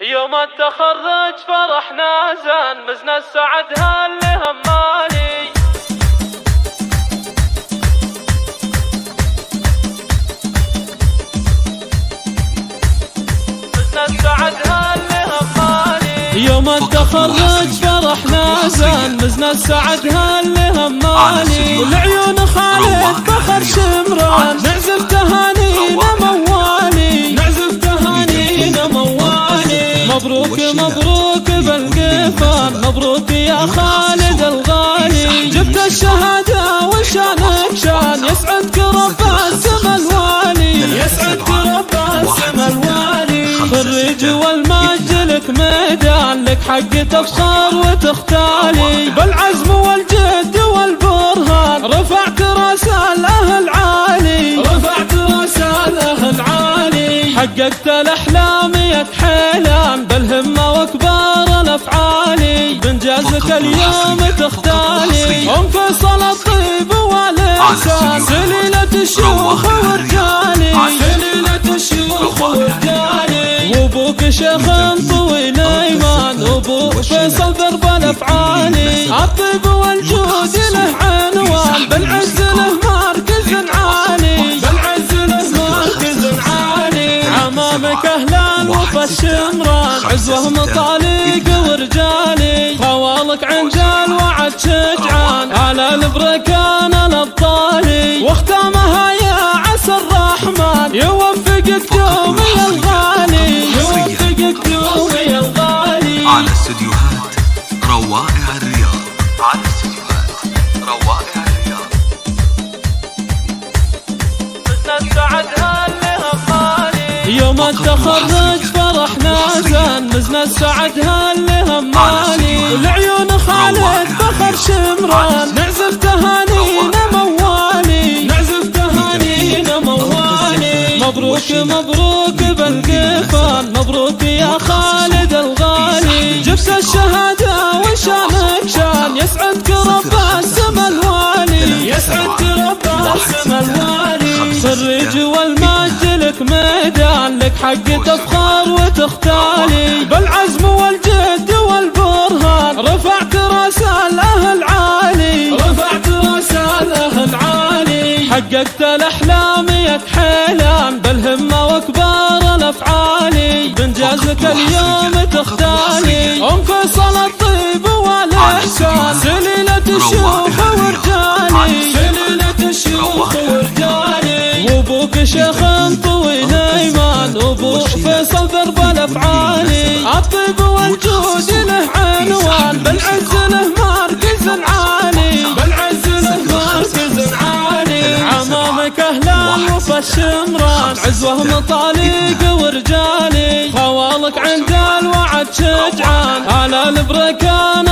يوم التخرج فرحنا زان مزنا السعد هاللي همالي. مزنا السعد هاللي همالي. يوم التخرج فرحنا زان مزنا السعد هاللي همالي. والعيون خالد فخر شمران نعزف تهانينا موالي. نعزف تهانينا موالي. مبروك مبروك بالقفان مبروك يا خالد الغالي. جبت الشهادة وشانك شان يسعدك رب السما الوالي. يسعدك رب السما الوالي. خريج والمجد لك ميدان لك حق تفخر وتختالي. بالعزم والجد والبرهان رفعت راس الاهل عالي. رفعت راس الاهل عالي. حققت الاحلام يا حيلان بالهمه واكبار الافعالي. بانجازك اليوم تختالي ام فيصل الطيب والاحسان. سليلة الشيوخ ورجالي. سليلة الشيوخ ورجالي. وابوك شيخ طويل ايمان وابو فيصل درب الافعالي. الطيب والجود له عنوان بالعز له مركز عالي. بالعز له مركز عالي. عمامك اهلان وفى الشمران عزوه مطالق ورجالي. خوالك عنجال وعد شجعان على البركان الابطالي. واختامها يا عسى الرحمن يوفقك دومي الغالي. يوفقك دومي الغالي. على استديوهات روائع الرياض. على استديوهات روائع الرياض. مزنا السعد هاللي همالي. يوم التخرج فرحنا زان مزنا السعد هاللي همالي. والعيون خالد فخر شمران نعزف تهانينا موالي. نعزف تهانينا موالي. مبروك مبروك بالقفان مبروك يا خالد الغالي. جبت الشهادة وشانك شان يسعدك رب السما الوالي. يسعدك رب السما الوالي. خريج والمجد لك ميدان لك حق تفخر وتختالي. بالعزم والجد والبرهان رفعت راس الاهل عالي. رفعت راس الاهل عالي. حققت الاحلام يا حيلان بالهمه واكبار الافعالي. بانجازك اليوم تختالي ام فيصل الطيب والاحسان. سليلة الشيوخ ورجالي. سليلة الشيوخ ورجالي. وابوك شيخ طويل ايمان وابو فيصل درب الافعالي. الطيب والجود له عنوان بالعز له مركز عالي. بالعز له مركز عالي. عمامك اهلان وفى الشمران عزوه مطالق ورجالي. خوالك عندال وعد شجعان على البركان